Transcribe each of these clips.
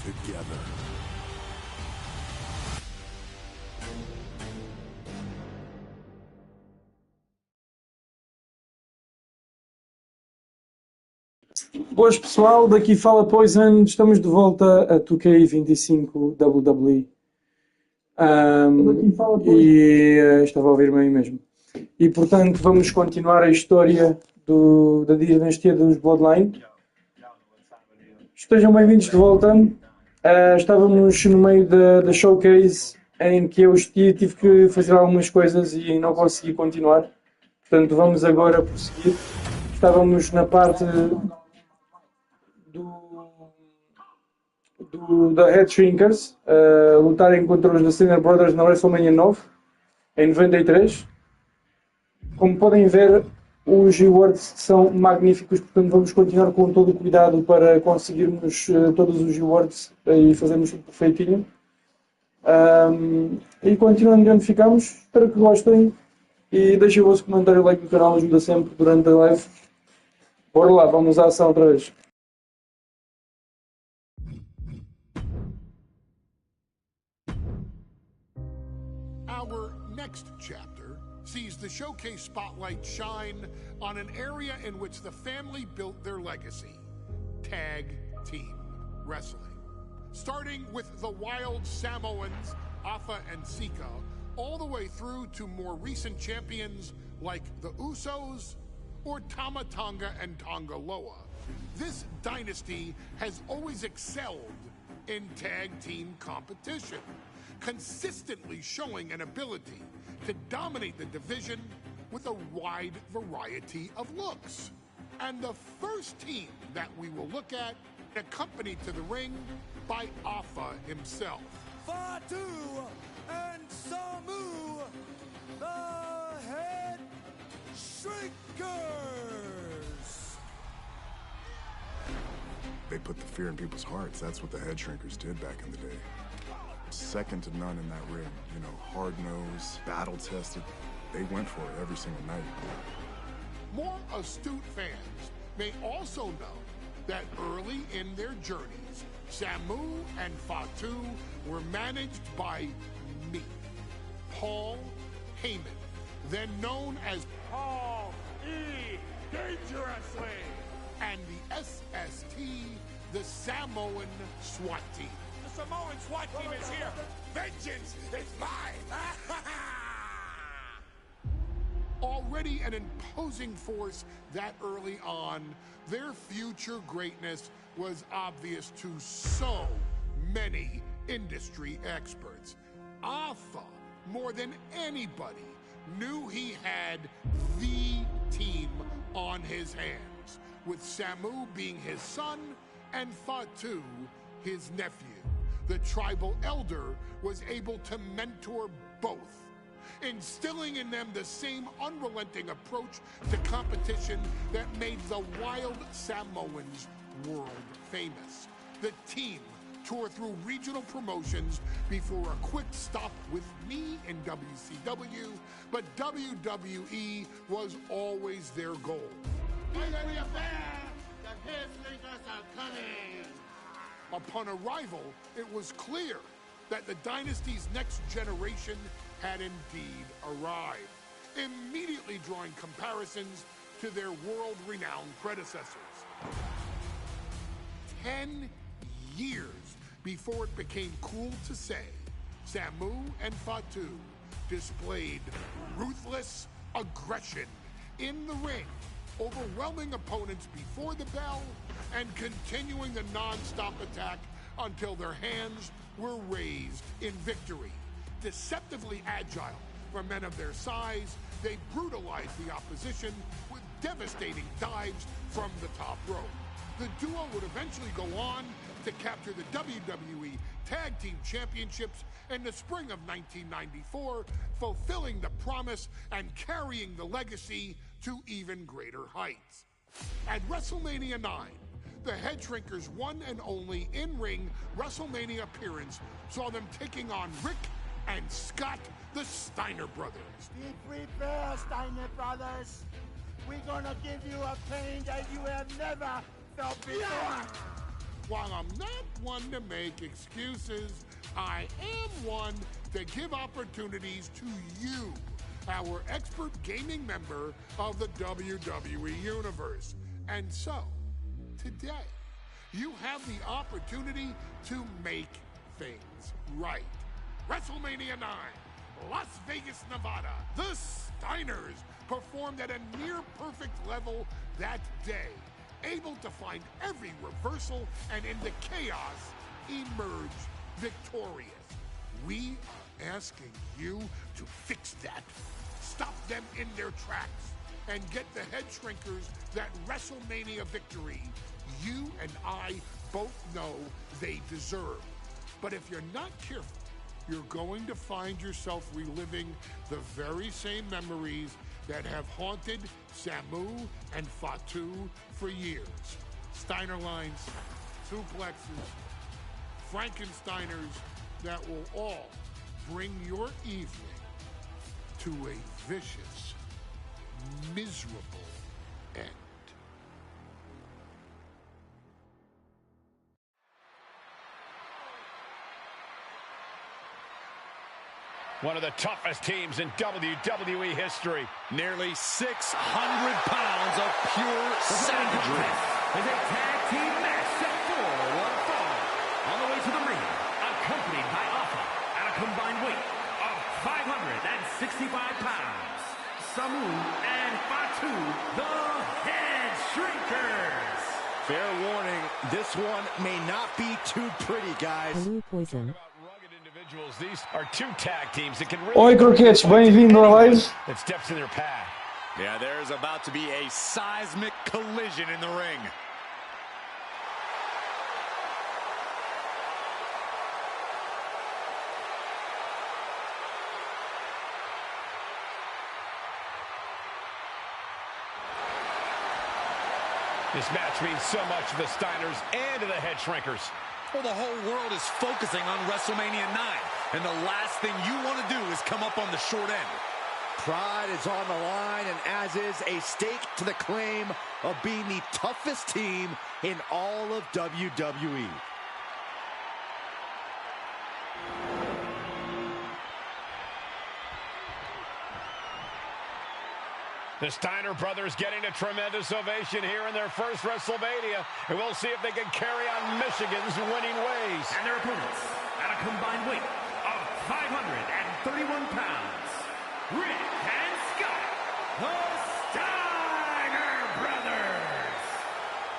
together. Boas pessoal, daqui fala Poison, estamos de volta a 2K25 WWE. Estava a ouvir-me aí mesmo. E portanto vamos continuar a história da dinastia dos Bloodline. Estejam bem-vindos de volta. Estávamos no meio da showcase em que eu tive que fazer algumas coisas e não consegui continuar. Portanto vamos agora prosseguir. Estávamos na parte da Head Shrinkers lutarem contra os da Steiner Brothers na WrestleMania 9 em 93. Como podem ver, os rewards são magníficos, portanto vamos continuar com todo o cuidado para conseguirmos todos os rewards e fazermos tudo perfeitinho. E continuando de onde ficamos, espero que gostem e deixem o vosso comentário, like no canal, ajuda sempre durante a live. Bora lá, vamos à ação outra vez. Our next chapter sees the showcase spotlight shine on an area in which the family built their legacy: tag team wrestling. Starting with the wild Samoans, Afa and Sika, all the way through to more recent champions like the Usos or Tama Tonga and Tonga Loa. This dynasty has always excelled in tag team competition, consistently showing an ability to dominate the division with a wide variety of looks. And the first team that we will look at, accompanied to the ring by Afa himself. Fatu and Samu, the Head Shrinkers! They put the fear in people's hearts. That's what the Head Shrinkers did back in the day. Second to none in that ring. You know, hard-nosed, battle-tested. They went for it every single night. More astute fans may also know that early in their journeys, Samu and Fatu were managed by me, Paul Heyman, then known as Paul E. Dangerously, and the SST, the Samoan SWAT team. The Samoan SWAT team is here! Vengeance is mine! Already an imposing force that early on, their future greatness was obvious to so many industry experts. Afa, more than anybody, knew he had the team on his hands, with Samu being his son and Fatu his nephew. The tribal elder was able to mentor both, instilling in them the same unrelenting approach to competition that made the wild Samoans world famous. The team tore through regional promotions before a quick stop with me in WCW, but WWE was always their goal. Upon arrival, it was clear that the dynasty's next generation had indeed arrived, immediately drawing comparisons to their world-renowned predecessors. 10 years before it became cool to say, Samu and Fatu displayed ruthless aggression in the ring, overwhelming opponents before the bell and continuing the non-stop attack until their hands were raised in victory. Deceptively agile for men of their size, they brutalized the opposition with devastating dives from the top rope. The duo would eventually go on to capture the WWE Tag Team Championships in the spring of 1994, fulfilling the promise and carrying the legacy to even greater heights. At WrestleMania 9, the Head Shrinkers' one and only in-ring WrestleMania appearance saw them taking on Rick and Scott, the Steiner brothers. Be prepared, Steiner brothers. We're gonna give you a pain that you have never felt before. While I'm not one to make excuses, I am one to give opportunities to you, our expert gaming member of the WWE Universe. And so, today, you have the opportunity to make things right. WrestleMania 9, Las Vegas, Nevada. The Steiners performed at a near-perfect level that day, able to find every reversal and in the chaos emerge victorious. We are asking you to fix that. Stop them in their tracks and get the Head Shrinkers that WrestleMania victory you and I both know they deserve. But if you're not careful, you're going to find yourself reliving the very same memories that have haunted Samu and Fatu for years. Steiner lines, suplexes, Frankensteiners that will all bring your evening to a vicious, miserable end. One of the toughest teams in WWE history. Nearly 600 pounds of pure savagery. Is a tag team match set for one fall. On the way to the ring, accompanied by Alpha at a combined weight of 565 pounds. Samu and Fatu, the Head Shrinkers. Fair warning, this one may not be too pretty, guys. Blue Poison. These are two tag teams that can really Oi, croquetes, bem-vindo à live. that steps in their path. Yeah, there's about to be a seismic collision in the ring. This match means so much to the Steiners and to the Head Shrinkers. Well, the whole world is focusing on WrestleMania 9, and the last thing you want to do is come up on the short end. Pride is on the line, and as is a stake to the claim of being the toughest team in all of WWE. The Steiner brothers getting a tremendous ovation here in their first WrestleMania. And we'll see if they can carry on Michigan's winning ways. And their opponents at a combined weight of 531 pounds. Rick and Scott, the Steiner brothers.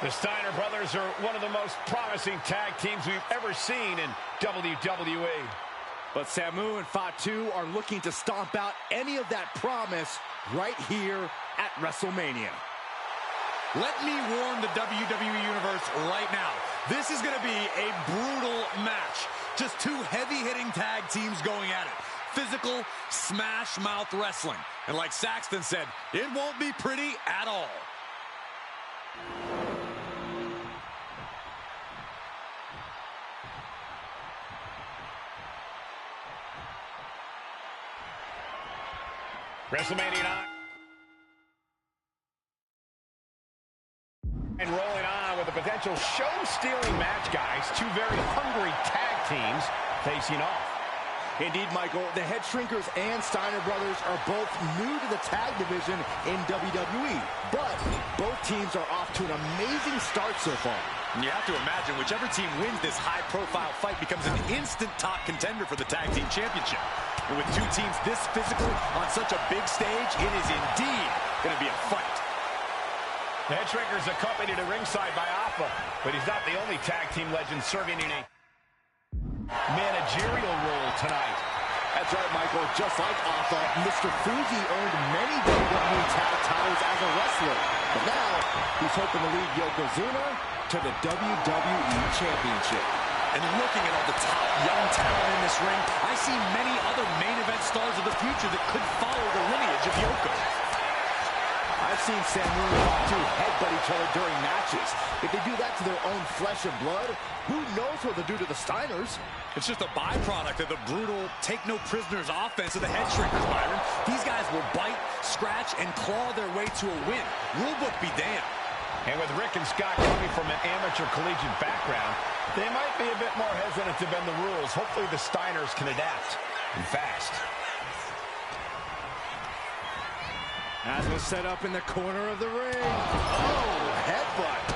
The Steiner brothers are one of the most promising tag teams we've ever seen in WWE. But Samu and Fatu are looking to stomp out any of that promise right here at WrestleMania. Let me warn the WWE Universe right now. This is going to be a brutal match. Just two heavy-hitting tag teams going at it. Physical, smash-mouth wrestling. And like Saxton said, it won't be pretty at all. WrestleMania 9. And rolling on with a potential show-stealing match, guys. Two very hungry tag teams facing off. Indeed, Michael, the Head Shrinkers and Steiner brothers are both new to the tag division in WWE, but both teams are off to an amazing start so far. You have to imagine whichever team wins this high-profile fight becomes an instant top contender for the Tag Team Championship. And with two teams this physical on such a big stage, it is indeed going to be a fight. The Head Shrinkers accompanied at ringside by Alpha, but he's not the only tag team legend serving in a managerial role tonight. That's right, Michael. Just like Alpha, Mr. Fuji earned many WWE tag titles as a wrestler. But now, he's hoping to lead Yokozuna to the WWE Championship. And looking at all the top young talent in this ring, I see many other main event stars of the future that could follow the lineage of Yoko. I've seen Samu and Fatu headbutt each other during matches. If they do that to their own flesh and blood, who knows what they'll do to the Steiners? It's just a byproduct of the brutal take-no-prisoners offense of the Head Shrinkers, Byron. These guys will bite, scratch, and claw their way to a win. Rulebook be damned. And with Rick and Scott coming from an amateur collegiate background, they might be a bit more hesitant to bend the rules. Hopefully the Steiners can adapt, and fast. As was set up in the corner of the ring. Oh, headbutt.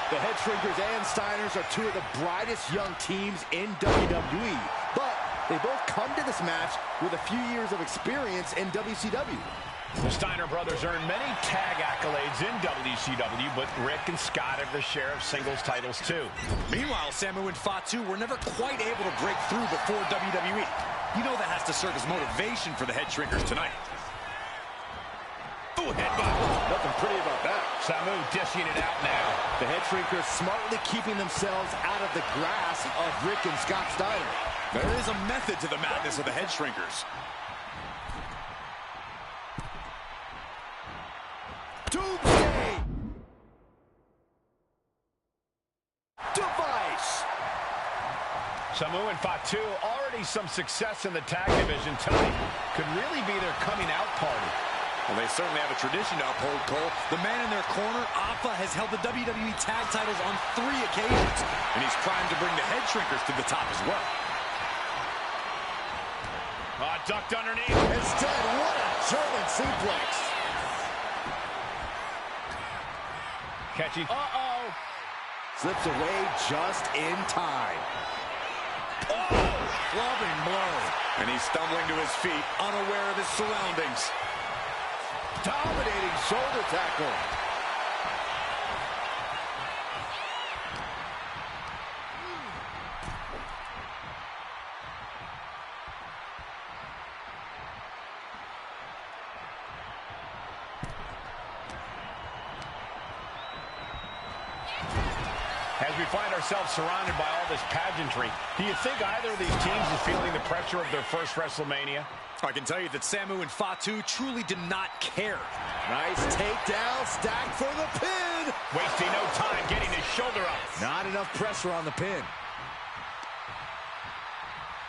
The Head Shrinkers and Steiners are two of the brightest young teams in WWE. But they both come to this match with a few years of experience in WCW. The Steiner brothers earned many tag accolades in WCW, but Rick and Scott have their share of singles titles too. Meanwhile, Samu and Fatu were never quite able to break through before WWE. You know that has to serve as motivation for the Head Shrinkers tonight. Ooh, headbutt. Nothing pretty about that. Samu dishing it out now. The Head Shrinkers smartly keeping themselves out of the grasp of Rick and Scott Steiner. There is a method to the madness of the Head Shrinkers. Doomsday! Device! Samu and Fatu, already some success in the tag division tonight. Could really be their coming out party. Well, they certainly have a tradition to uphold, Cole. The man in their corner, Alpha, has held the WWE tag titles on 3 occasions, and he's primed to bring the Head Shrinkers to the top as well. Ducked underneath. Instead, what a German suplex! Catching. Slips away just in time. Oh, clubbing blow. And he's stumbling to his feet, unaware of his surroundings. Dominating shoulder tackle. As we find ourselves surrounded by all this pageantry, do you think either of these teams is feeling the pressure of their first WrestleMania? I can tell you that Samu and Fatu truly did not care. Nice takedown, stacked for the pin. Wasting no time getting his shoulder up. Not enough pressure on the pin.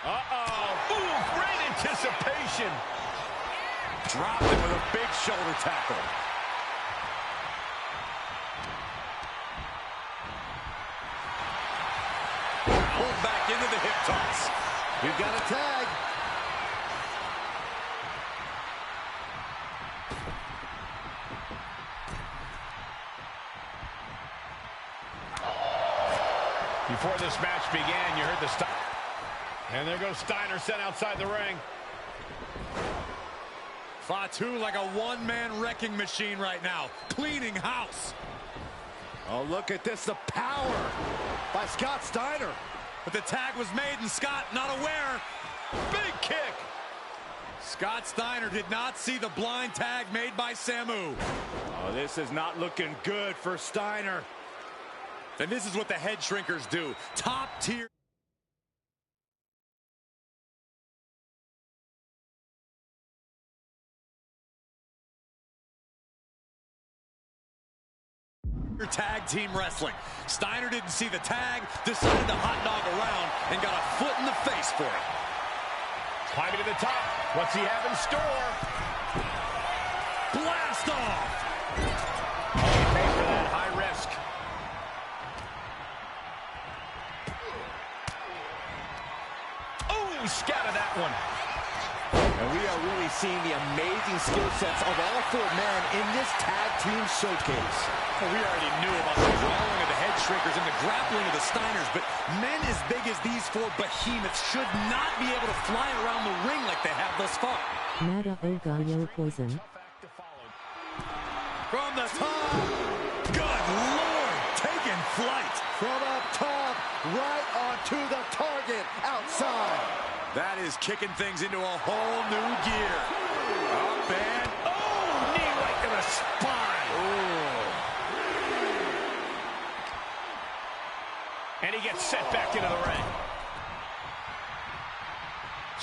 Ooh, great anticipation. Dropped him with a big shoulder tackle. Pulled back into the hip toss. We've got a tag. Before this match began, you heard the stop. And there goes Steiner sent outside the ring. Fatu like a one-man wrecking machine right now, cleaning house. Oh, look at this, the power by Scott Steiner. But the tag was made and Scott not aware. Big kick. Scott Steiner did not see the blind tag made by Samu. Oh, this is not looking good for Steiner. And this is what the Head Shrinkers do. Top tier. Tag team wrestling. Steiner didn't see the tag, decided to hot dog around, and got a foot in the face for it. Climbing to the top. What's he have in store? Blast off! Oh, he paid for that. High risk. Oh, scattered that one. And we are really seeing the amazing skill sets of all 4 men in this tag team showcase. Well, we already knew about the brawling of the Head Shrinkers and the grappling of the Steiners, but men as big as these 4 behemoths should not be able to fly around the ring like they have thus far. Nada Ogayo Poison. From the top. Good Lord, taking flight. From up top, right onto the target, outside. That is kicking things into a whole new gear. Up and, oh, knee right to the spine. Oh. And he gets set back into the ring.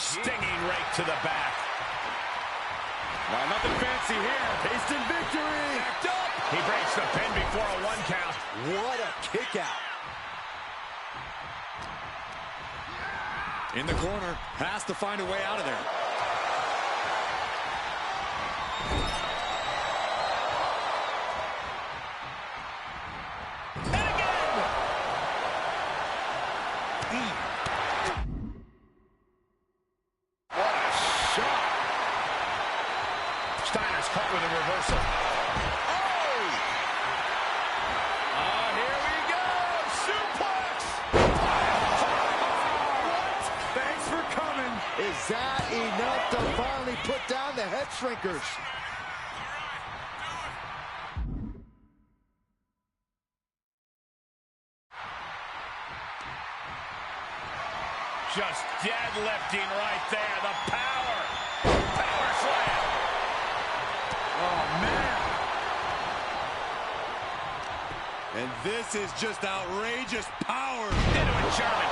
Stinging right to the back. Now, nothing fancy here. Tasting victory. Backed up. He breaks the pin before a 1 count. What a kick out. In the corner, has to find a way out of there. team. What a shot. Steiner's caught with a reversal. Here we go! Suplex! What? Thanks for coming. Is that enough to finally put down the head shrinkers? Just deadlifting right there. The power. Power slam. Oh, man. And this is just outrageous power. Into a German.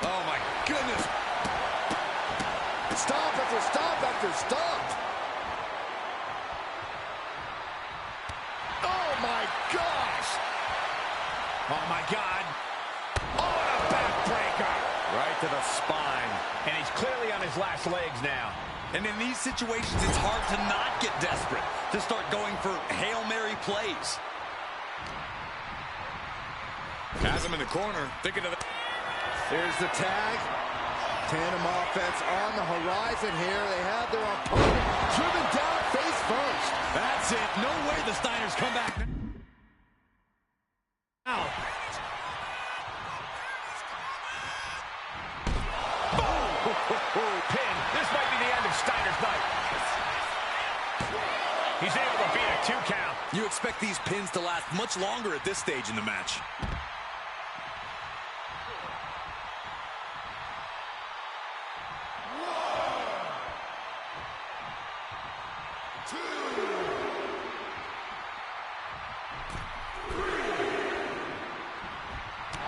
Oh, my goodness. Stomp after stomp after stomp. Oh, my gosh. Oh, my God. Oh, and a backbreaker. Right to the spine. And he's clearly on his last legs now. And in these situations, it's hard to not get desperate, to start going for Hail Mary plays. Has him in the corner, thinking of the... Here's the tag. Tandem offense on the horizon here. They have their opponent driven down face first. That's it. No way the Steiners come back now. Pin. This might be the end of Steiner's night. He's able to beat a 2 count. You expect these pins to last much longer at this stage in the match.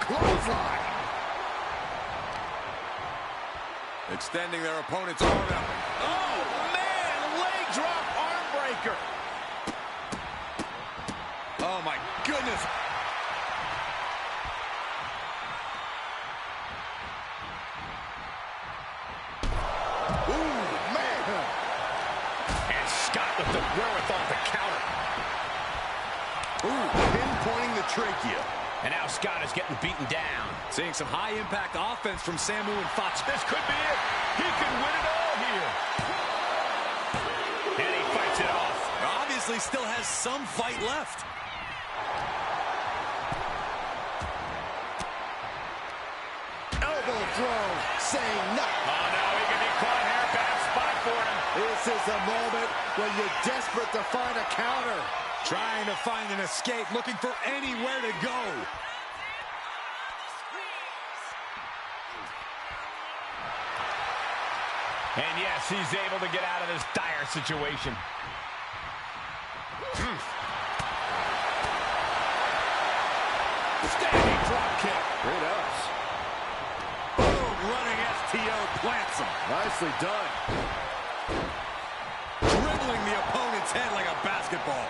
Clothesline. Extending their opponent's arm out. Oh, man! Leg drop arm breaker. Oh, my goodness. Ooh, man. And Scott with the wherewithal to counter. Ooh, pinpointing the trachea. And now Scott is getting beaten down. Seeing some high-impact offense from Samu and Fatu. This could be it. He could win it all here. And he fights it off. Obviously still has some fight left. Elbow throw, saying nothing. Oh, no, he can be caught here. Bad spot for him. This is a moment when you're desperate to find a counter. Trying to find an escape, looking for anywhere to go. And yes, he's able to get out of this dire situation. Standing drop kick. Great ups. Boom, running STO plants him. Nicely done. Dribbling the opponent's head like a basketball.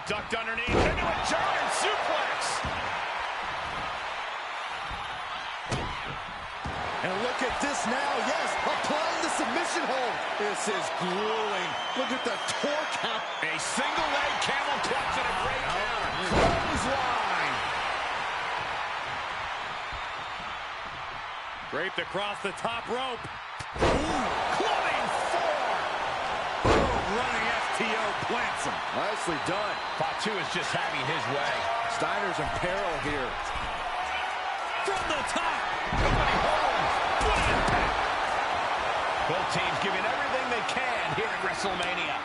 Ducked underneath into a German suplex. And look at this now, yes, applying the submission hold. This is grueling. Look at the torque. A single leg camel clutch and a great counter. Clothesline. Draped across the top rope. Clubbing forearm. Boom, running STO plants him. Nicely done. Fatu is just having his way. Steiner's in peril here. From the top. Nobody home. What an impact. Both teams giving everything they can here at WrestleMania.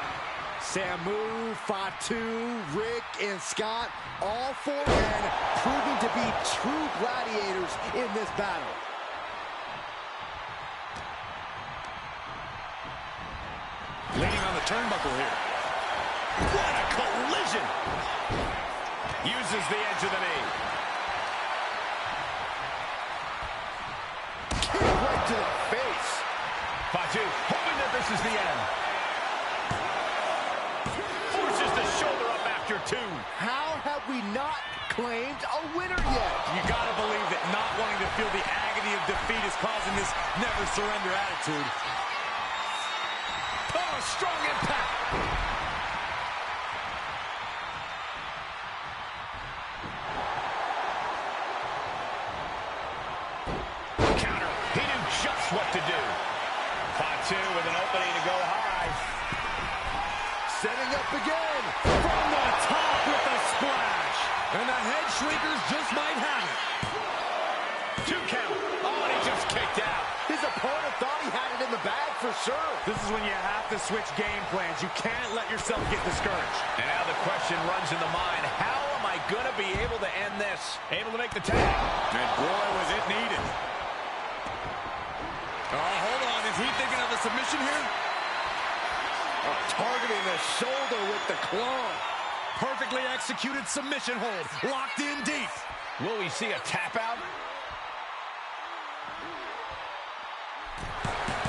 Samu, Fatu, Rick, and Scott, all 4 men proving to be true gladiators in this battle. Leaning on the turnbuckle here. What a collision! Uses the edge of the knee. Kick right to the face. Fatu hoping that this is the end. Forces the shoulder up after 2. How have we not claimed a winner yet? You gotta believe that not wanting to feel the agony of defeat is causing this never surrender attitude. a strong impact. Counter. He knew just what to do. Fatu with an opening to go high. Setting up again. From the top with a splash. And the head shrinkers just might have it. 2 count. Oh, and he just kicked out. His opponent thought he had it in the bag for sure. This is when you have to switch game plans. You can't let yourself get discouraged. And now the question runs in the mind, how am I going to be able to end this? Able to make the tag. And boy, was it needed. Oh, hold on. Is he thinking of a submission here? Oh, targeting the shoulder with the claw. Perfectly executed submission hold. Locked in deep. Will we see a tap out?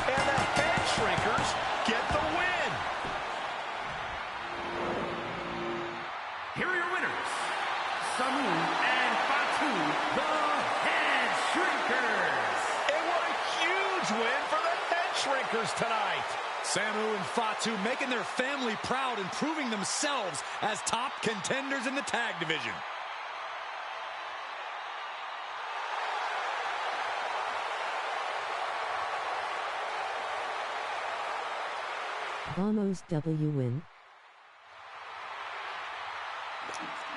And the head shrinkers get the win. Here are your winners, Samu and Fatu, the Head Shrinkers. And what a huge win for the head shrinkers tonight. Samu and Fatu making their family proud and proving themselves as top contenders in the tag division. Vamos W win.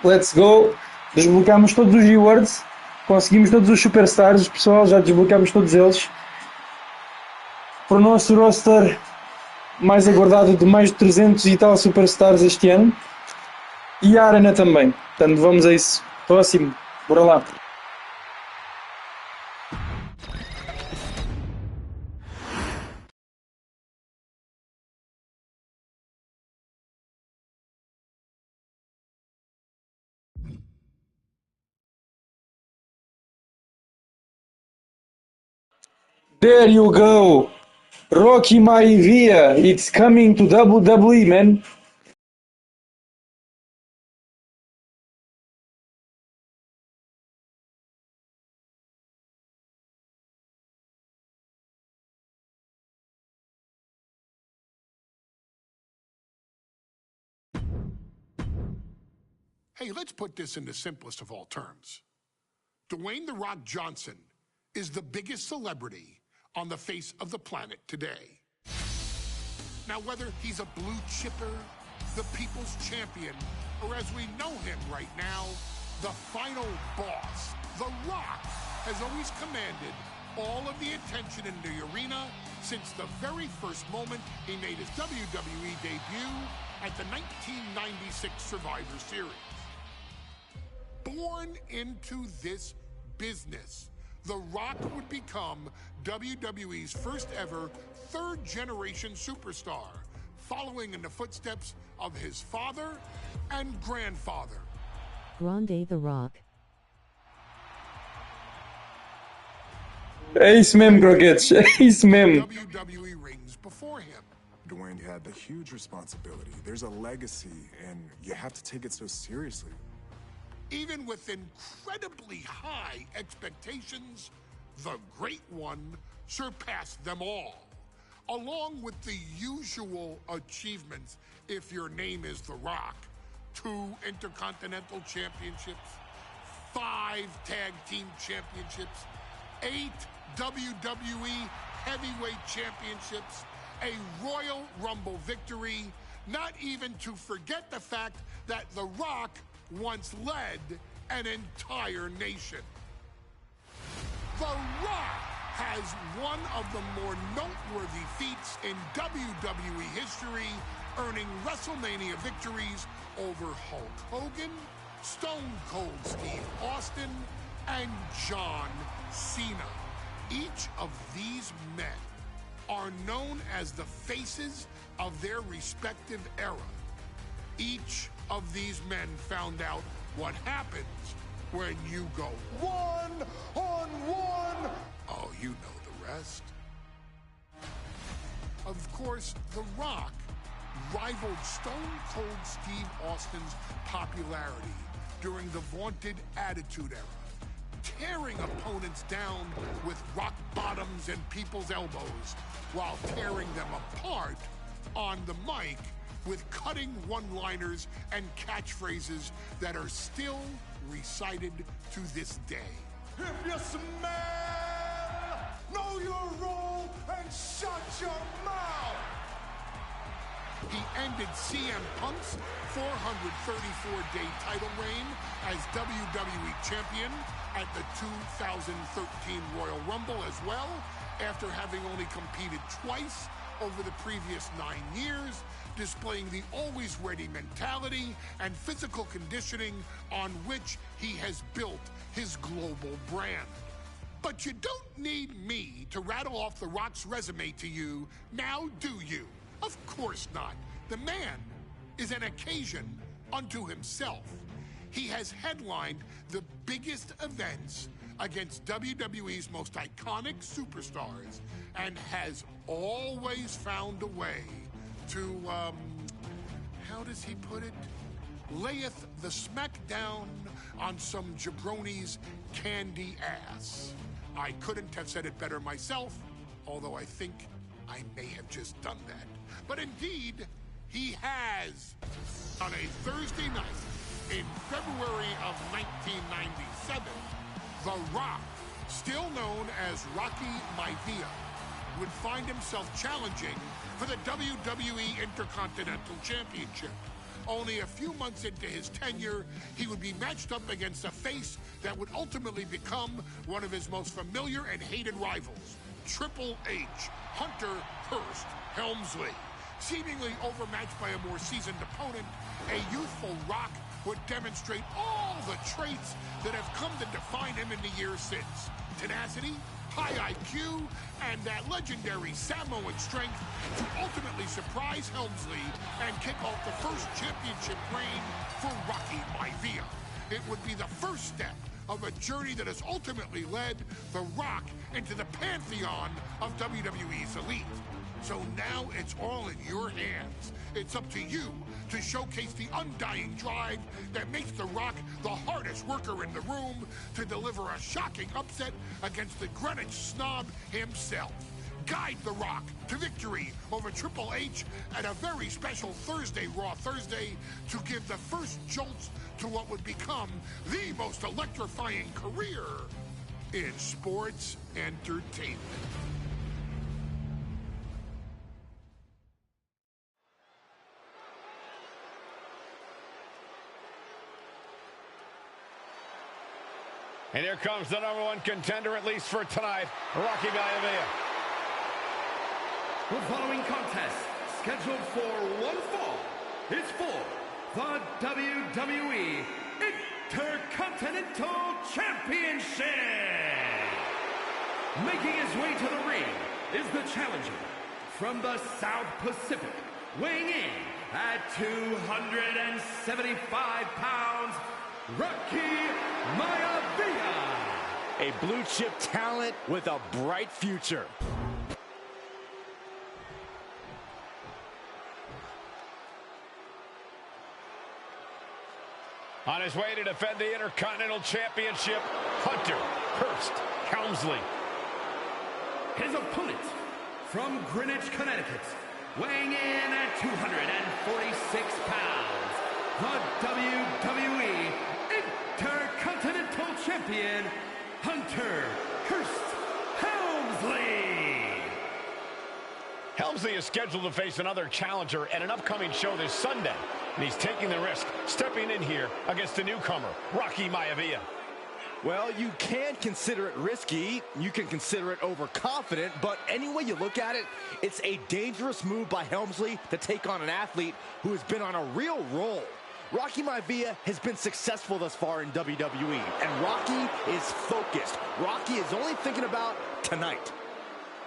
Let's go. Desbloqueámos todos os G-Words. Conseguimos todos os Superstars, pessoal. Já desbloqueámos todos eles. Para o nosso roster mais aguardado de mais de 300 e tal Superstars este ano. E a Arena também. Portanto, vamos a isso. Próximo. Bora lá. There you go. Rocky Maivia. It's coming to WWE, man. Hey, let's put this in the simplest of all terms. Dwayne "The Rock" Johnson is the biggest celebrity on the face of the planet today. Now, whether he's a blue chipper, the people's champion, or as we know him right now, the final boss, The Rock has always commanded all of the attention in the arena since the very first moment he made his WWE debut at the 1996 Survivor Series. Born into this business, The Rock would become WWE's first ever third-generation superstar, following in the footsteps of his father and grandfather. Grande The Rock. Ace mem, Crockett. Ace mem. WWE rings before him. Dwayne had the huge responsibility. There's a legacy, and you have to take it so seriously. Even with incredibly high expectations, the Great One surpassed them all. Along with the usual achievements, if your name is The Rock: 2 Intercontinental Championships, 5 Tag Team Championships, 8 WWE Heavyweight Championships, a Royal Rumble victory, not even to forget the fact that The Rock once led an entire nation. The Rock has one of the more noteworthy feats in WWE history, earning WrestleMania victories over Hulk Hogan, Stone Cold Steve Austin, and John Cena. Each of these men are known as the faces of their respective era. Each of these men found out what happens when you go one-on-one. Oh, you know the rest. Of course, The Rock rivaled Stone Cold Steve Austin's popularity during the vaunted Attitude Era, tearing opponents down with rock bottoms and people's elbows while tearing them apart on the mic with cutting one-liners and catchphrases that are still recited to this day. If you smell, know your role and shut your mouth. He ended CM Punk's 434-day title reign as WWE Champion at the 2013 Royal Rumble as well, after having only competed twice over the previous 9 years, displaying the always ready mentality and physical conditioning on which he has built his global brand. But you don't need me to rattle off The Rock's resume to you, now do you? Of course not. The man is an occasion unto himself. He has headlined the biggest events against WWE's most iconic superstars and has always found a way to, how does he put it? Layeth the smackdown on some jabroni's candy ass. I couldn't have said it better myself, although I think I may have just done that. But indeed, he has. On a Thursday night in February of 1997, The Rock, still known as Rocky Maivia, would find himself challenging for the WWE Intercontinental Championship. Only a few months into his tenure, he would be matched up against a face that would ultimately become one of his most familiar and hated rivals, Triple H, Hunter Hearst Helmsley. Seemingly overmatched by a more seasoned opponent, a youthful Rock would demonstrate all the traits that have come to define him in the years since. Tenacity, high IQ, and that legendary Samoan strength to ultimately surprise Helmsley and kick off the first championship reign for Rocky Maivia. It would be the first step of a journey that has ultimately led The Rock into the pantheon of WWE's elite. So now it's all in your hands. It's up to you to showcase the undying drive that makes The Rock the hardest worker in the room to deliver a shocking upset against the Greenwich snob himself. Guide The Rock to victory over Triple H at a very special Thursday, Raw Thursday, to give the first jolts to what would become the most electrifying career in sports entertainment. And here comes the #1 contender, at least for tonight, Rocky Maivia. The following contest, scheduled for one fall, is for the WWE Intercontinental Championship. Making his way to the ring is the challenger from the South Pacific, weighing in at 275 pounds, Rocky Maivia. A blue chip talent with a bright future. On his way to defend the Intercontinental Championship, Hunter Hearst Helmsley. His opponent from Greenwich, Connecticut, weighing in at 246 pounds, the WWE Intercontinental Champion, Hunter Hearst Helmsley. Helmsley is scheduled to face another challenger at an upcoming show this Sunday, and he's taking the risk, stepping in here against the newcomer, Rocky Maivia. Well, you can consider it risky, you can consider it overconfident, but any way you look at it, it's a dangerous move by Helmsley to take on an athlete who has been on a real roll. Rocky Maivia has been successful thus far in WWE, and Rocky is focused. Rocky is only thinking about tonight.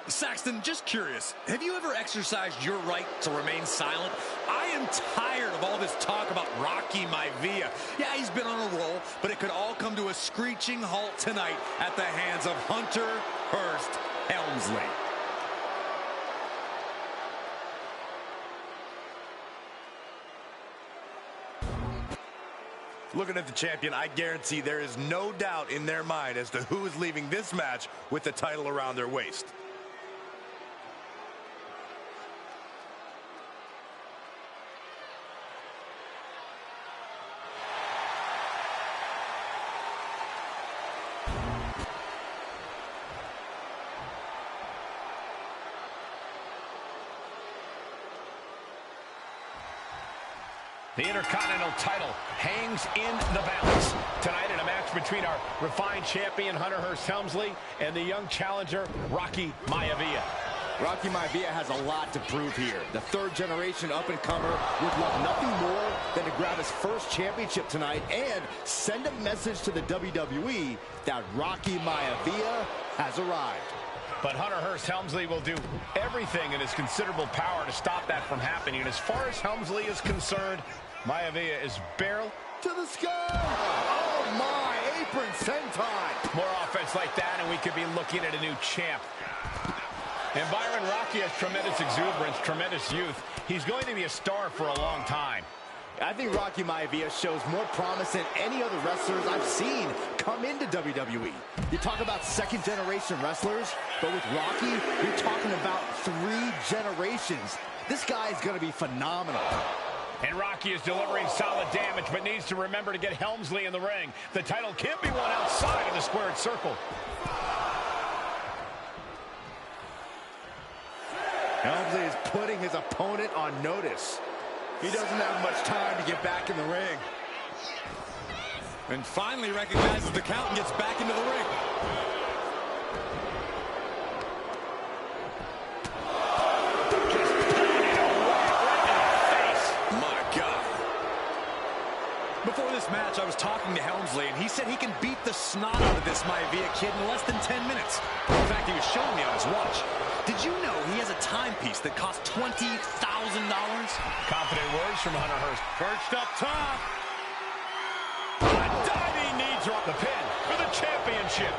Saxton, just curious, have you ever exercised your right to remain silent? I am tired of all this talk about Rocky Maivia. Yeah, he's been on a roll, but it could all come to a screeching halt tonight at the hands of Hunter Hearst Helmsley. Looking at the champion, I guarantee there is no doubt in their mind as to who is leaving this match with the title around their waist. The Intercontinental title hangs in the balance. Tonight in a match between our refined champion, Hunter Hearst Helmsley, and the young challenger, Rocky Maivia. Rocky Maivia has a lot to prove here. The third-generation up-and-comer would love nothing more than to grab his first championship tonight and send a message to the WWE that Rocky Maivia has arrived. But Hunter Hearst Helmsley will do everything in his considerable power to stop that from happening. And as far as Helmsley is concerned, Maivia is barrel to the sky. Oh, my. Apron senton. More offense like that, and we could be looking at a new champ. And Byron, Rocky has tremendous exuberance, tremendous youth. He's going to be a star for a long time. I think Rocky Maivia shows more promise than any other wrestlers I've seen come into WWE. You talk about second-generation wrestlers, but with Rocky, you're talking about 3 generations. This guy is going to be phenomenal. And Rocky is delivering solid damage, but needs to remember to get Helmsley in the ring. The title can't be won outside of the squared circle. Helmsley is putting his opponent on notice. He doesn't have much time to get back in the ring. And finally recognizes the count and gets back into the ring. Before this match, I was talking to Helmsley, and he said he can beat the snot out of this Maivia kid in less than 10 minutes. In fact, he was showing me on his watch. Did you know he has a timepiece that costs $20,000? Confident words from Hunter Hearst. Perched up top. A diving knee drop. The pin for the championship.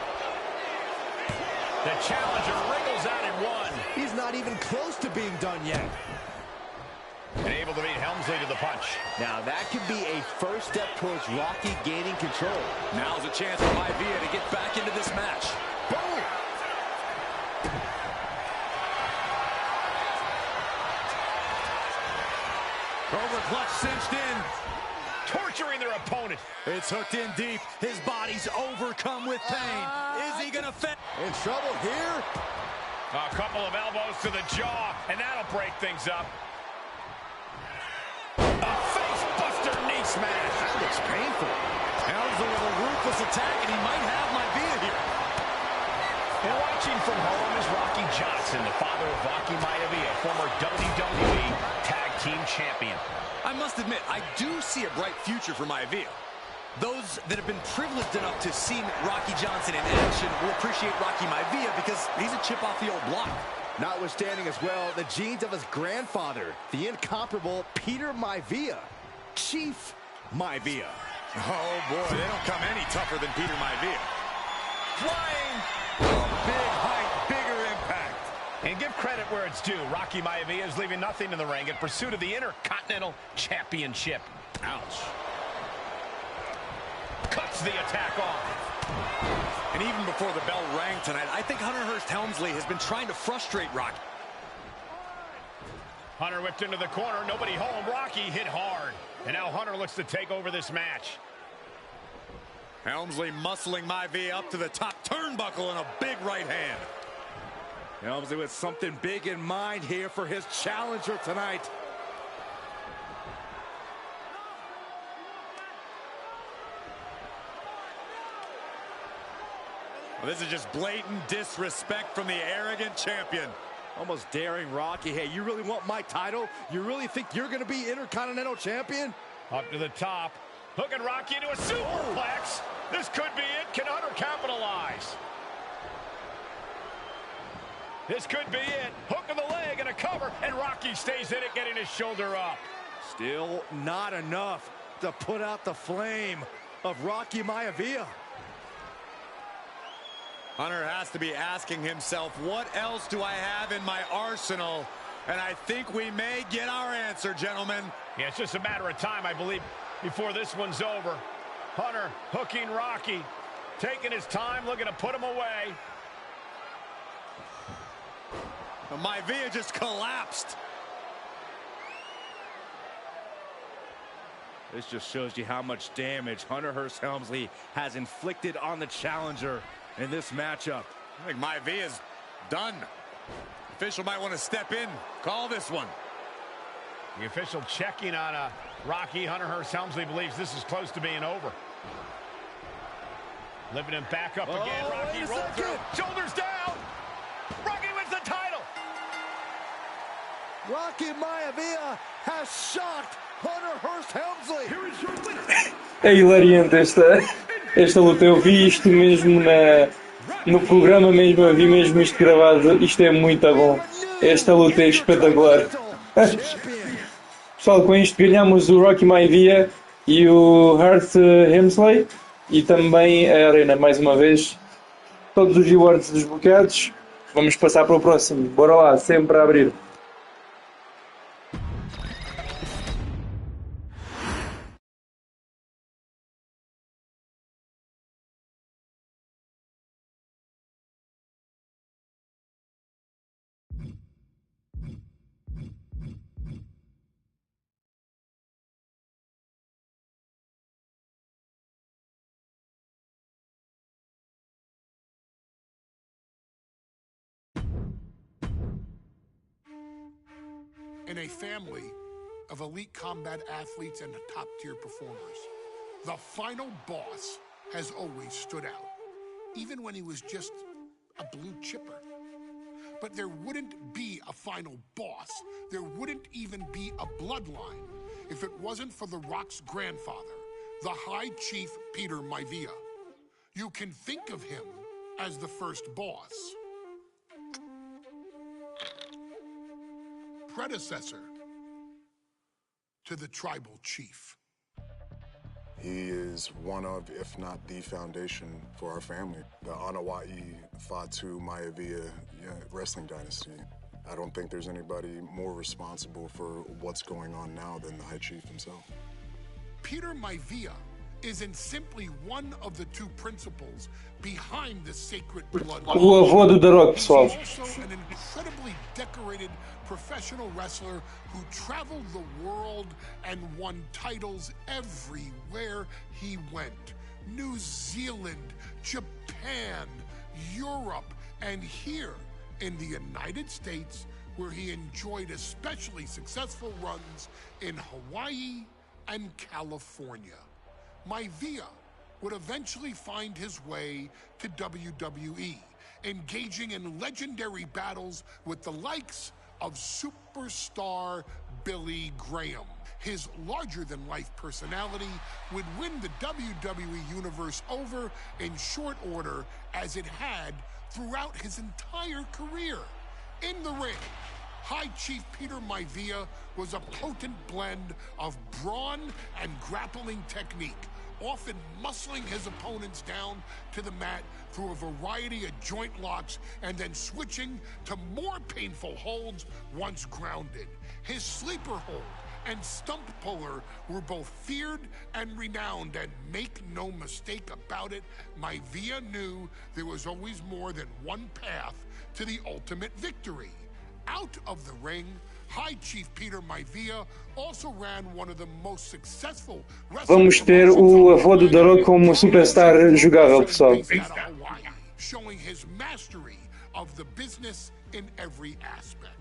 The challenger wriggles out at 1. He's not even close to being done yet. And able to beat Helmsley to the punch. Now that could be a first step towards Rocky gaining control. Now's a chance for Maivia to get back into this match. Boom! Cobra clutch cinched in. Torturing their opponent. It's hooked in deep. His body's overcome with pain. Is he gonna fit? In trouble here? A couple of elbows to the jaw, and that'll break things up. A face-buster knee smash. That looks painful. Helmsley with a ruthless attack, and he might have Maivia here. And watching from home is Rocky Johnson, the father of Rocky Maivia, former WWE Tag Team Champion. I must admit, I do see a bright future for Maivia. Those that have been privileged enough to see Rocky Johnson in action will appreciate Rocky Maivia because he's a chip off the old block. Notwithstanding as well, the genes of his grandfather, the incomparable Peter Maivia, Chief Maivia. Oh boy, they don't come any tougher than Peter Maivia. Flying! Big height, bigger impact. And give credit where it's due. Rocky Maivia is leaving nothing in the ring in pursuit of the Intercontinental Championship. Ouch. Cuts the attack off. And even before the bell rang tonight, I think Hunter Hearst Helmsley has been trying to frustrate Rocky. Hunter whipped into the corner. Nobody home. Rocky hit hard. And now Hunter looks to take over this match. Helmsley muscling Maivia up to the top turnbuckle and a big right hand. Helmsley with something big in mind here for his challenger tonight. Well, this is just blatant disrespect from the arrogant champion. Almost daring Rocky. Hey, you really want my title? You really think you're going to be Intercontinental Champion? Up to the top. Hooking Rocky into a superplex. This could be it. Can Hunter capitalize? This could be it. Hook of the leg and a cover. And Rocky stays in it, getting his shoulder up. Still not enough to put out the flame of Rocky Maivia. Hunter has to be asking himself, what else do I have in my arsenal? And I think we may get our answer, gentlemen. Yeah, it's just a matter of time, I believe, before this one's over. Hunter hooking Rocky, taking his time, looking to put him away. Maivia just collapsed. This just shows you how much damage Hunter Hearst Helmsley has inflicted on the challenger in this matchup. I think Maivia's done. Official might want to step in, call this one. The official checking on Rocky. Hunter Hearst Helmsley believes this is close to being over. Lifting him back up again. Rocky rolled through. Shoulders down. Rocky wins the title. Rocky Maivia has shocked Hunter Hearst Helmsley. Here is your winner. É hilariante esta luta. Eu vi isto mesmo no programa mesmo, eu vi mesmo isto gravado. Isto é muito bom. Esta luta é espetacular. Pessoal, com isto ganhamos o Rocky Maivia e o Hearst Helmsley e também a Arena, mais uma vez. Todos os rewards desbloqueados. Vamos passar para o próximo. Bora lá, sempre a abrir. In a family of elite combat athletes and top-tier performers, the final boss has always stood out, even when he was just a blue chipper. But there wouldn't be a final boss, there wouldn't even be a bloodline if it wasn't for The Rock's grandfather, the High Chief Peter Maivia. You can think of him as the first boss. Predecessor to the tribal chief. He is one of, if not the foundation for our family. The Anawa'i Fatu Maivia wrestling dynasty. I don't think there's anybody more responsible for what's going on now than the High Chief himself. Peter Maivia isn't simply one of the two principles behind the sacred bloodline. O avô do The Rock, pessoal. He's also an incredibly decorated professional wrestler who traveled the world and won titles everywhere he went. New Zealand, Japan, Europe, and here in the United States, where he enjoyed especially successful runs in Hawaii and California. Maivia would eventually find his way to WWE, engaging in legendary battles with the likes of superstar Billy Graham. His larger-than-life personality would win the WWE Universe over in short order, as it had throughout his entire career. In the ring, High Chief Peter Maivia was a potent blend of brawn and grappling technique, often muscling his opponents down to the mat through a variety of joint locks and then switching to more painful holds once grounded. His sleeper hold and stump puller were both feared and renowned, and make no mistake about it, Maivia knew there was always more than one path to the ultimate victory. Out of the ring, High Chief Peter Maivia also ran one of the most successful Vamos ter o avô do The Rock como superstar jogável, pessoal. Showing his mastery of the business in every aspect.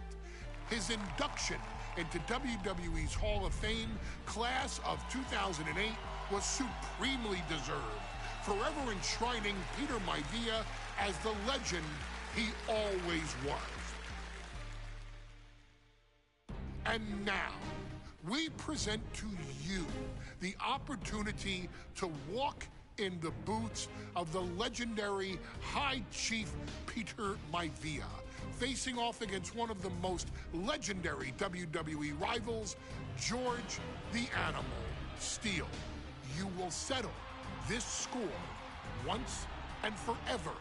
His induction into WWE's Hall of Fame class of 2008 was supremely deserved, forever enshrining Peter Maivia as the legend he always was. And now, we present to you the opportunity to walk in the boots of the legendary High Chief Peter Maivia, facing off against one of the most legendary WWE rivals, George the Animal Steele. You will settle this score once and forever,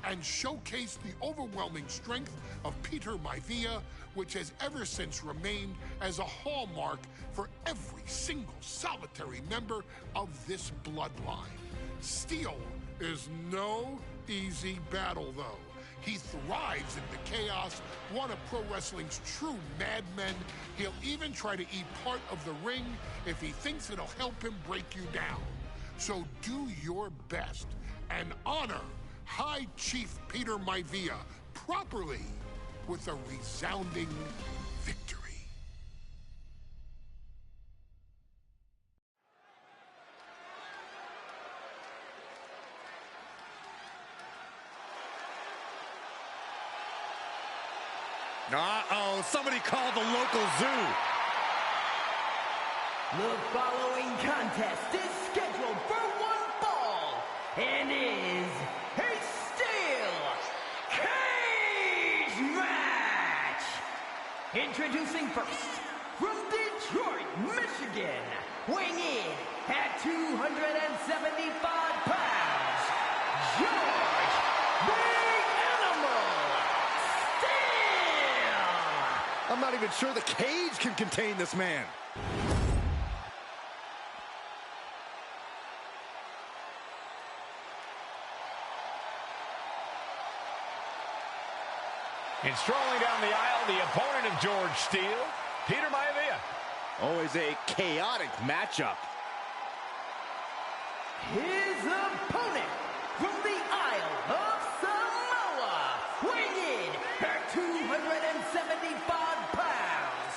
and showcase the overwhelming strength of Peter Maivia, which has ever since remained as a hallmark for every single solitary member of this bloodline. Steele is no easy battle, though. He thrives in the chaos, one of pro wrestling's true madmen. He'll even try to eat part of the ring if he thinks it'll help him break you down. So do your best and honor High Chief Peter Maivia properly with a resounding victory. Uh-oh, somebody called the local zoo. The following contest is scheduled for one fall and is a steel cage match. Introducing first, from Detroit, Michigan, weighing in at 275 pounds, George the Animal Steel. I'm not even sure the cage can contain this man. And strolling down the aisle, the opponent of George Steele, Peter Maivia. Always a chaotic matchup. His opponent from the Isle of Samoa, weighing in at 275 pounds,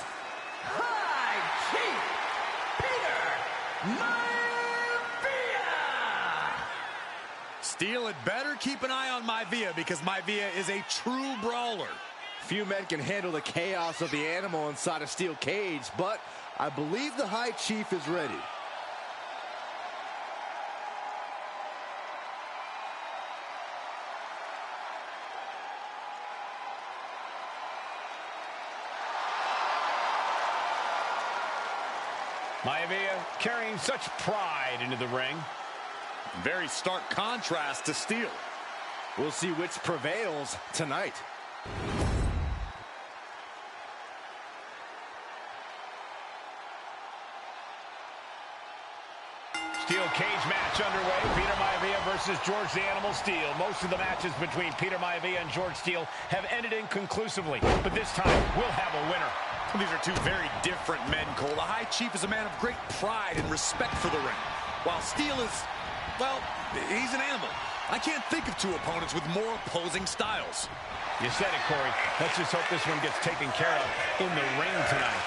High Chief Peter Maivia. Steele had better keep an eye on Maivia because Maivia is a true brawler. Few men can handle the chaos of the animal inside a steel cage, but I believe the High Chief is ready. Maivia carrying such pride into the ring. Very stark contrast to Steele. We'll see which prevails tonight. Steel cage match underway. Peter Maivia versus George the Animal Steele. Most of the matches between Peter Maivia and George Steele have ended inconclusively, but this time we'll have a winner. These are two very different men, Cole. The High Chief is a man of great pride and respect for the ring, while Steele is, well, he's an animal. I can't think of two opponents with more opposing styles. You said it, Corey. Let's just hope this one gets taken care of in the ring tonight.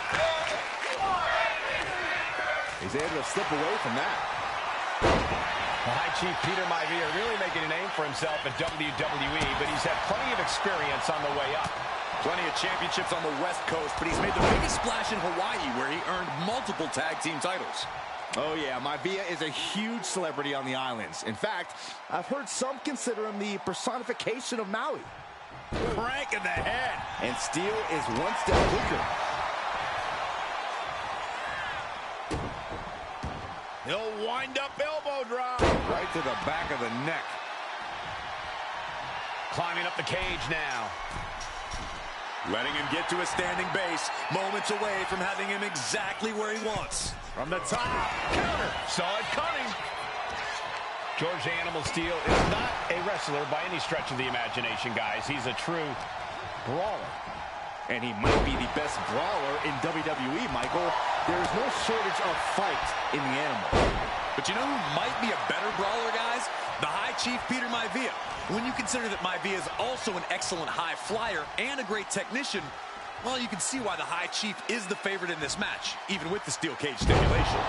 He's able to slip away from that. The High Chief Peter Maivia really making a name for himself at WWE, but he's had plenty of experience on the way up. Plenty of championships on the West Coast, but he's made the biggest splash in Hawaii, where he earned multiple tag team titles. Oh yeah, Maivia is a huge celebrity on the islands. In fact, I've heard some consider him the personification of Maui. Crank in the head. And Steele is one step quicker. He'll wind up elbow drop. Right to the back of the neck. Climbing up the cage now. Letting him get to a standing base, moments away from having him exactly where he wants. From the top, counter, saw it coming. George the Animal Steele is not a wrestler by any stretch of the imagination, guys. He's a true brawler. And he might be the best brawler in WWE, Michael. There is no shortage of fight in the animal. But you know who might be a better brawler, guys? The High Chief Peter Maivia. When you consider that Maivia is also an excellent high flyer and a great technician, well, you can see why the High Chief is the favorite in this match, even with the steel cage stipulation.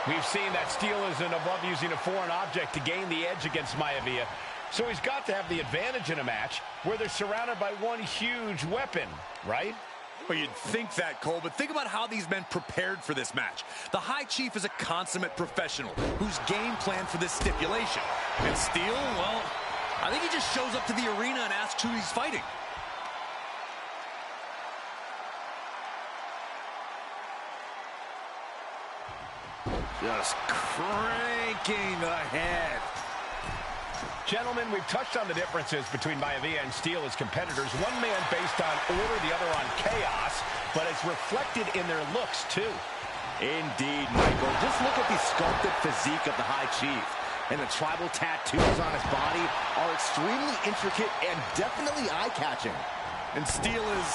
We've seen that Steele isn't above using a foreign object to gain the edge against Maivia. So he's got to have the advantage in a match where they're surrounded by one huge weapon, right? Well, you'd think that, Cole, but think about how these men prepared for this match. The High Chief is a consummate professional who's game planned for this stipulation. And Steele, well, I think he just shows up to the arena and asks who he's fighting. Just cranking the head. Gentlemen, we've touched on the differences between Maivia and Steele as competitors. One man based on order, the other on chaos, but it's reflected in their looks, too. Indeed, Michael. Just look at the sculpted physique of the High Chief. And the tribal tattoos on his body are extremely intricate and definitely eye-catching. And Steele is,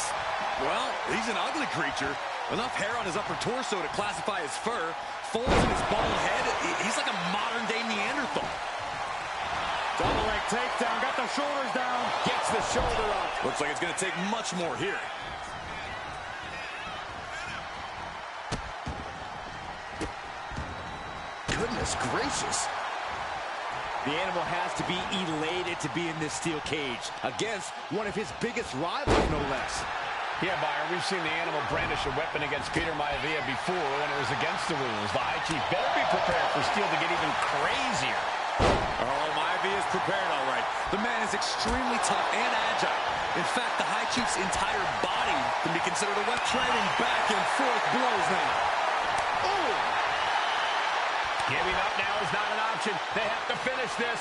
well, he's an ugly creature. Enough hair on his upper torso to classify as fur. Folds in his bald head. He's like a modern-day Neanderthal. Double leg takedown, got the shoulders down, gets the shoulder up. Looks like it's going to take much more here. Goodness gracious. The animal has to be elated to be in this steel cage against one of his biggest rivals, no less. Yeah, Byron, we've seen the animal brandish a weapon against Peter Maivia before when it was against the rules. The High Chief better be prepared for Steel to get even crazier. Oh, Maivia is prepared, all right. The man is extremely tough and agile. In fact, the High Chief's entire body can be considered a weapon. Trading back and forth blows now. Oh! Giving up now is not an option. They have to finish this.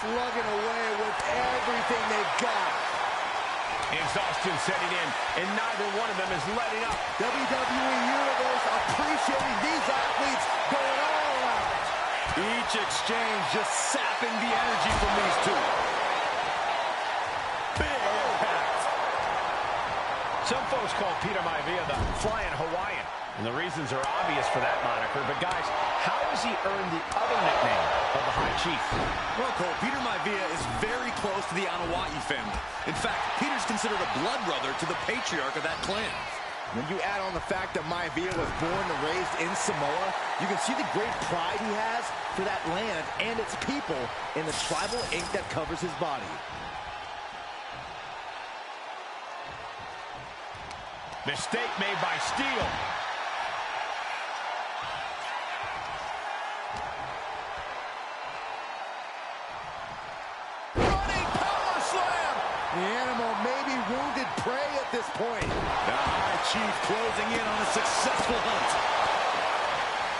Slugging away with everything they've got. Exhaustion setting in, and neither one of them is letting up. WWE Universe appreciating these athletes going all out. Each exchange just sapping the energy from these two. Big impact. Some folks call Peter Maivia the Flying Hawaiian, and the reasons are obvious for that moniker. But guys, how has he earned the other nickname of the High Chief? Well, Cole, Peter Maivia is very close to the Anoa'i family. In fact, Peter's considered a blood brother to the patriarch of that clan. When you add on the fact that Maivia was born and raised in Samoa, you can see the great pride he has for that land and its people in the tribal ink that covers his body. Mistake made by Steel. Running power slam! The animal may be wounded prey at this point. The High Chief closing in on a successful hunt.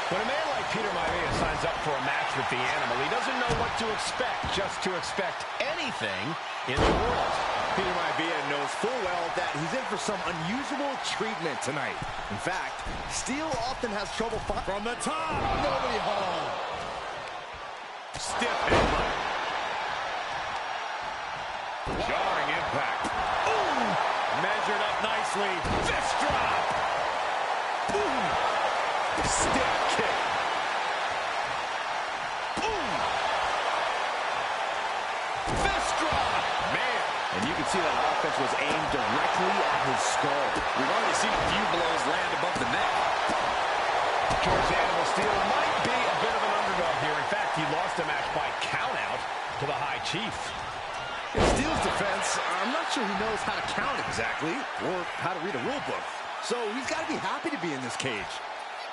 When a man like Peter Maivia signs up for a match with the animal, he doesn't know what to expect, just to expect anything in the world. Peter Maivia knows full well that he's in for some unusual treatment tonight. In fact, Steel often has trouble from the top. Nobody home. Stiff headbutt. Jarring impact. Ooh! Measured up nicely. Fist drop. Ooh! Stiff kick. Ooh! Fist drop. Man. And you can see that offense was aimed directly at his skull. We've already seen a few blows land above the neck. George Animal Steel might be a bit of an underdog here. In fact, he lost a match by countout to the High Chief. In Steel's defense, I'm not sure he knows how to count exactly, or how to read a rule book. So he's got to be happy to be in this cage.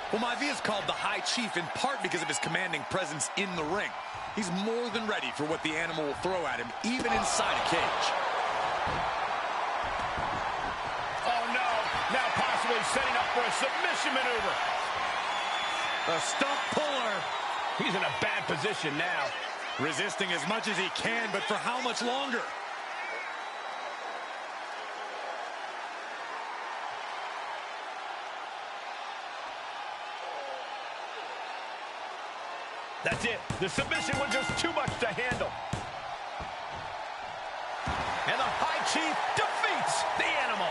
Well, Maivia is called the High Chief in part because of his commanding presence in the ring. He's more than ready for what the animal will throw at him, even inside a cage. Oh, no. Now possibly setting up for a submission maneuver. A stump puller. He's in a bad position now. Resisting as much as he can, but for how much longer? That's it. The submission was just too much to handle. And the High Chief defeats the animal.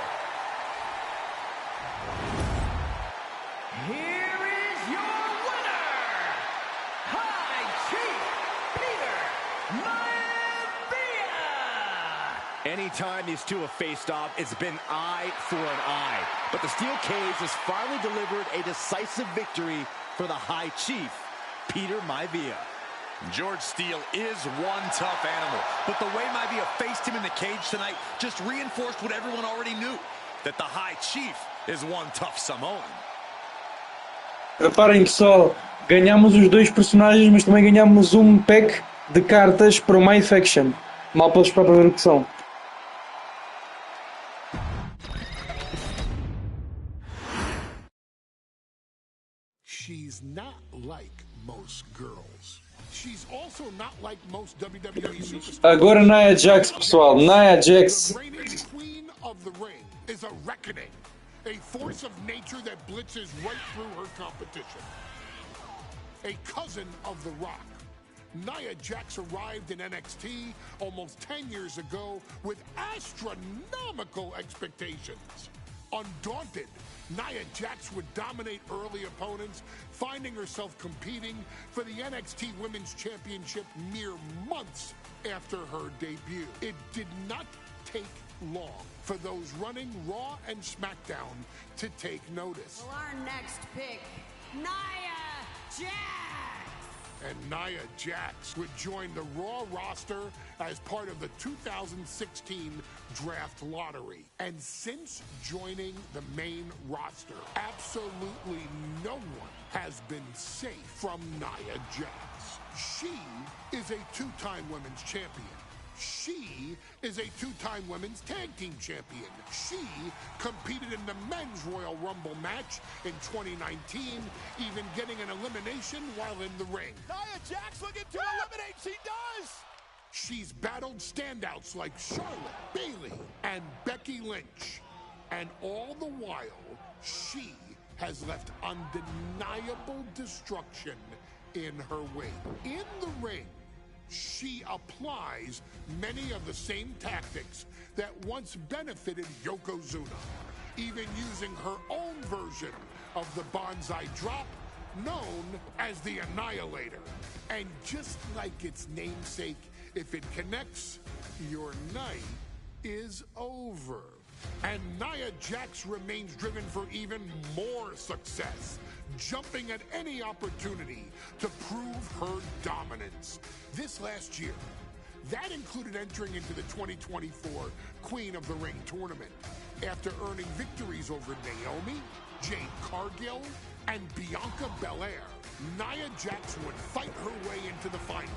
Here is your winner, High Chief Peter Maivia. Anytime these two have faced off, it's been eye for an eye. But the steel cage has finally delivered a decisive victory for the High Chief, Peter Maivia. George Steele is one tough animal, but the way Maivia faced him in the cage tonight just reinforced what everyone already knew, that the High Chief is one tough Samoan. Reparem que só ganhamos os dois personagens, mas também ganhamos um pack de cartas para o My Faction. Mal para esperar para ver o que são. She's not like most girls. She's also not like most WWE superstars. Agora Nia Jax, pessoal. Nia Jax. The reigning queen of the ring is a reckoning, a force of nature that blitzes right through her competition. A cousin of The Rock, Nia Jax arrived in NXT almost 10 years ago with astronomical expectations. Undaunted, Nia Jax would dominate early opponents, finding herself competing for the NXT Women's Championship mere months after her debut. It did not take long for those running Raw and SmackDown to take notice. Well, our next pick, Nia Jax. and Nia Jax would join the Raw roster as part of the 2016 draft lottery. And since joining the main roster, absolutely no one has been safe from Nia Jax. She is a two-time women's champion. She is a two-time women's tag team champion. She competed in the men's Royal Rumble match in 2019, even getting an elimination while in the ring. Nia Jax looking to eliminate. She does. She's battled standouts like Charlotte, Bayley, and Becky Lynch. And all the while, she has left undeniable destruction in her wake. In the ring, she applies many of the same tactics that once benefited Yokozuna, even using her own version of the Bonsai Drop, known as the Annihilator. And just like its namesake, if it connects, your night is over. And Nia Jax remains driven for even more success, jumping at any opportunity to prove her dominance. This last year, that included entering into the 2024 Queen of the Ring tournament after earning victories over Naomi, Jade Cargill, and Bianca Belair. Nia Jax would fight her way into the finals,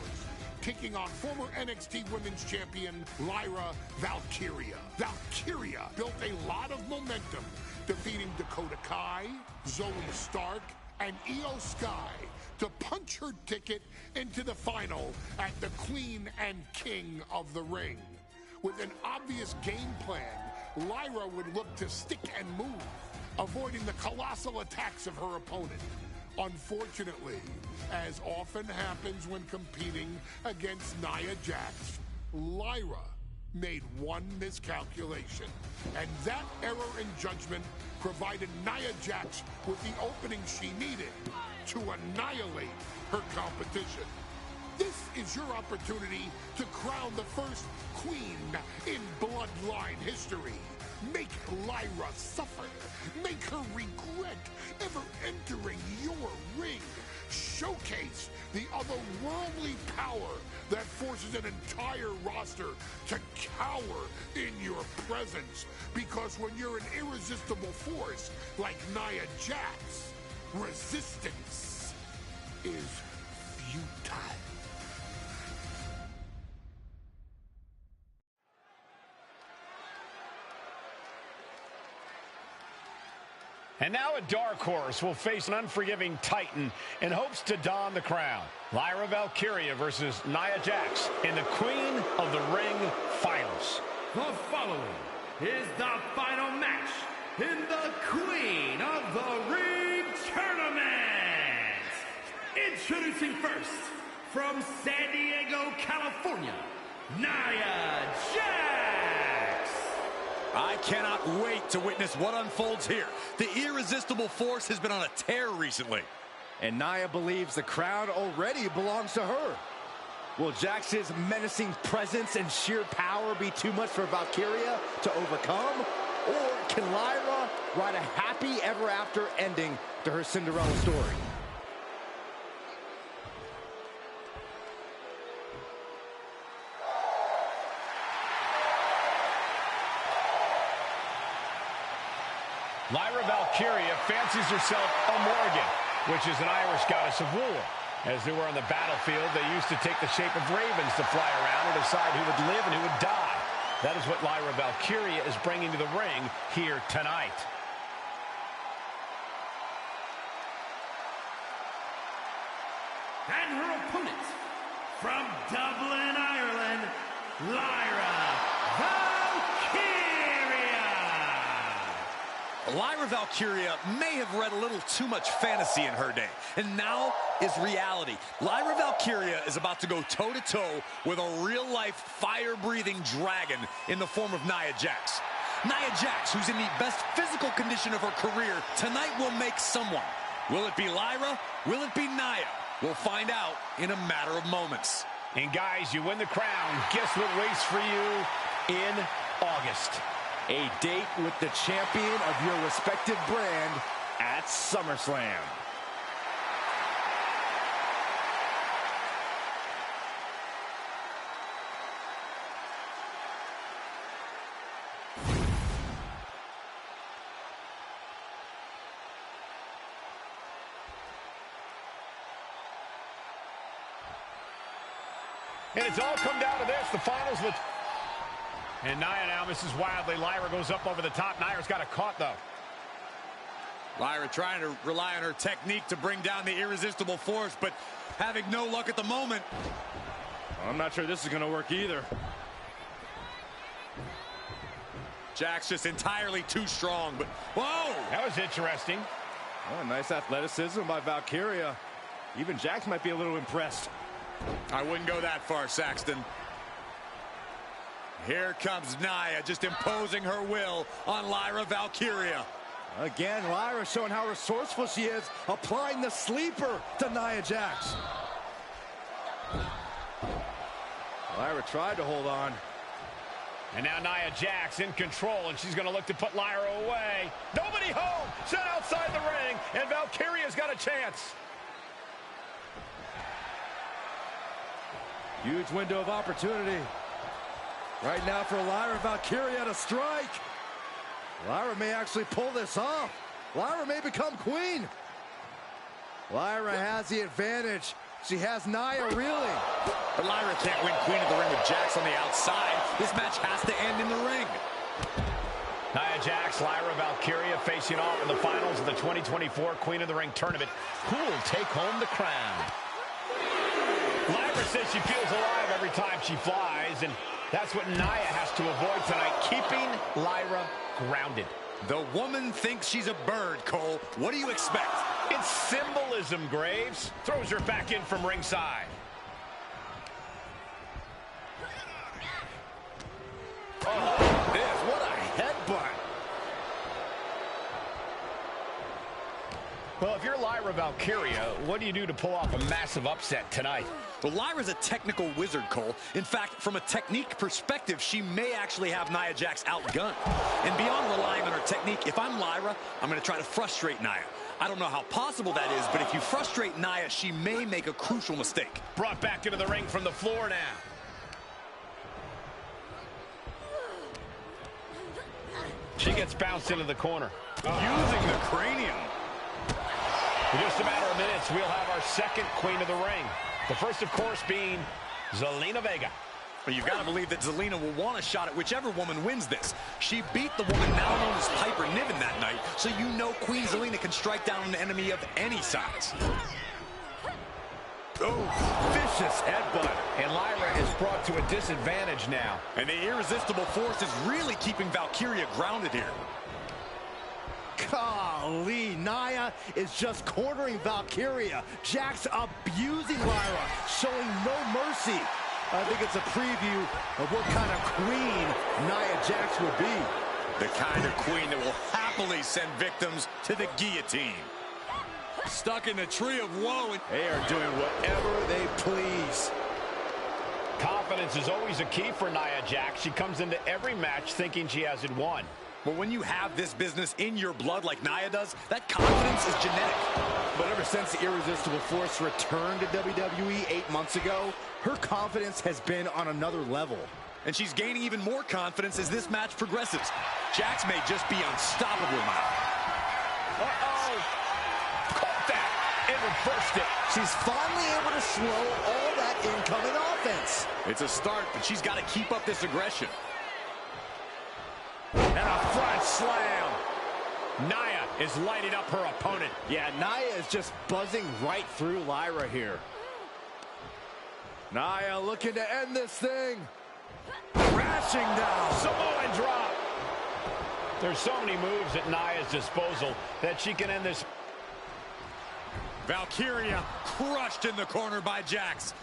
taking on former NXT Women's Champion Lyra Valkyria. Valkyria built a lot of momentum, defeating Dakota Kai, Zoe Stark, and Io Sky to punch her ticket into the final at the Queen and King of the Ring. With an obvious game plan, Lyra would look to stick and move, avoiding the colossal attacks of her opponent. Unfortunately, as often happens when competing against Nia Jax, Lyra made one miscalculation, and that error in judgment provided Nia Jax with the opening she needed to annihilate her competition. This is your opportunity to crown the first queen in Bloodline history. Make Lyra suffer. Make her regret ever entering your ring. Showcase the otherworldly power that forces an entire roster to cower in your presence. Because when you're an irresistible force like Nia Jax, resistance is futile. And now a dark horse will face an unforgiving titan in hopes to don the crown. Lyra Valkyria versus Nia Jax in the Queen of the Ring Finals. The following is the final match in the Queen of the Ring Tournament. Introducing first, from San Diego, California, Nia Jax. I cannot wait to witness what unfolds here. The irresistible force has been on a tear recently. And Nia believes the crown already belongs to her. Will Jax's menacing presence and sheer power be too much for Valkyria to overcome? Or can Lyra write a happy ever after ending to her Cinderella story? Lyra Valkyria fancies herself a Morgan, which is an Irish goddess of war. As they were on the battlefield, they used to take the shape of ravens to fly around and decide who would live and who would die. That is what Lyra Valkyria is bringing to the ring here tonight. And her opponent, from Dublin, Ireland, Lyra Valkyria. Lyra Valkyria may have read a little too much fantasy in her day, and now is reality. Lyra Valkyria is about to go toe-to-toe with a real-life, fire-breathing dragon in the form of Nia Jax. Nia Jax, who's in the best physical condition of her career, tonight will make someone. Will it be Lyra? Will it be Nia? We'll find out in a matter of moments. And guys, you win the crown. Guess what waits for you in August? A date with the champion of your respective brand at SummerSlam. And it's all come down to this. The finals with... And Nia now misses wildly. Lyra goes up over the top. Nia's got it caught, though. Lyra trying to rely on her technique to bring down the irresistible force, but having no luck at the moment. I'm not sure this is going to work either. Jax just entirely too strong, but whoa! That was interesting. Oh, nice athleticism by Valkyria. Even Jax might be a little impressed. I wouldn't go that far, Saxton. Here comes Nia, just imposing her will on Lyra Valkyria. Again, Lyra showing how resourceful she is, applying the sleeper to Nia Jax. Lyra tried to hold on. And now Nia Jax in control, and she's going to look to put Lyra away. Nobody home! Set outside the ring, and Valkyria's got a chance. Huge window of opportunity. Right now for Lyra Valkyria to strike. Lyra may actually pull this off. Lyra may become queen. Lyra has the advantage. She has Nia reeling. But Lyra can't win Queen of the Ring with Jax on the outside. This match has to end in the ring. Nia Jax, Lyra Valkyria facing off in the finals of the 2024 Queen of the Ring tournament. Who will take home the crown? Lyra says she feels alive every time she flies, and that's what Nia has to avoid tonight, keeping Lyra grounded. The woman thinks she's a bird, Cole. What do you expect? It's symbolism, Graves. Throws her back in from ringside. Oh, this, what a headbutt. Well, if you're Lyra Valkyria, what do you do to pull off a massive upset tonight? Well, Lyra's a technical wizard, Cole. In fact, from a technique perspective, she may actually have Nia Jax outgunned. And beyond relying on her technique, if I'm Lyra, I'm going to try to frustrate Nia. I don't know how possible that is, but if you frustrate Nia, she may make a crucial mistake. Brought back into the ring from the floor now. She gets bounced into the corner. Using the cranium. In just a matter of minutes, we'll have our second Queen of the Ring. The first, of course, being Zelina Vega. Well, you've got to believe that Zelina will want a shot at whichever woman wins this. She beat the woman now known as Piper Niven that night, so you know Queen Zelina can strike down an enemy of any size. Oh, vicious headbutt. And Lyra is brought to a disadvantage now. And the irresistible force is really keeping Valkyria grounded here. Golly, Nia is just cornering Valkyria. Jax abusing Lyra, showing no mercy. I think it's a preview of what kind of queen Nia Jax would be. The kind of queen that will happily send victims to the guillotine. Stuck in the tree of woe. They are doing whatever they please. Confidence is always a key for Nia Jax. She comes into every match thinking she has it won. Well, when you have this business in your blood like Nia does, that confidence is genetic. But ever since the Irresistible Force returned to WWE 8 months ago, her confidence has been on another level. And she's gaining even more confidence as this match progresses. Jax may just be unstoppable now. Uh-oh! Caught that! And reversed it. She's finally able to slow all that incoming offense. It's a start, but she's got to keep up this aggression. And a front slam. Nia is lighting up her opponent. Yeah, Nia is just buzzing right through Lyra here. Nia looking to end this thing. Crashing down. Samoan drop. There's so many moves at Nia's disposal that she can end this. Valkyria crushed in the corner by Jax.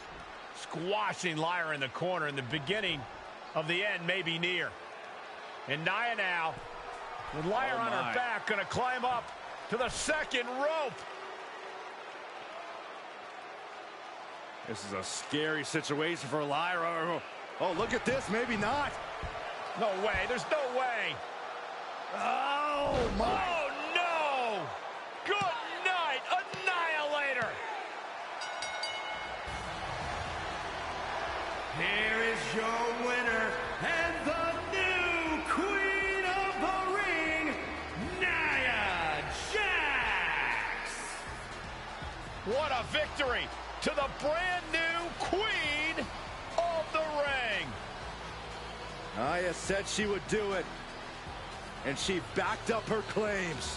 Squashing Lyra in the corner, and the beginning of the end may be near. And Nia now, with Lyra on her back, going to climb up to the second rope. This is a scary situation for Lyra. Oh, look at this. Maybe not. No way. There's no way. Oh, my. Oh, no. Good night, Annihilator. Here is your winner and the new Queen of the Ring, Nia Jax. What a victory to the brand new Queen of Nia said she would do it, and she backed up her claims.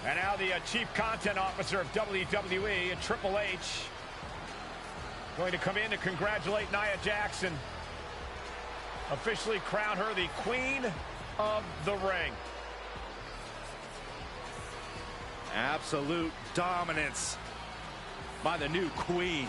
And now the Chief Content Officer of WWE, Triple H, going to come in to congratulate Nia Jackson. Officially crown her the Queen of the Ring. Absolute dominance by the new Queen.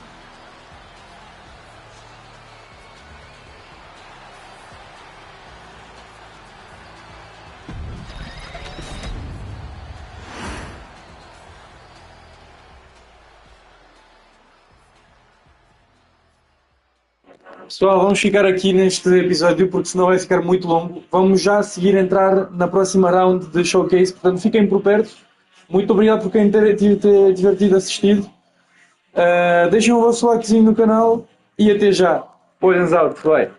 Pessoal, vamos ficar aqui neste episódio porque senão vai ficar muito longo. Vamos já seguir entrar na próxima round de showcase, portanto fiquem por perto. Muito obrigado por quem ter tido assistido. Deixem o vosso likezinho no canal e até já. Poisons out, bye.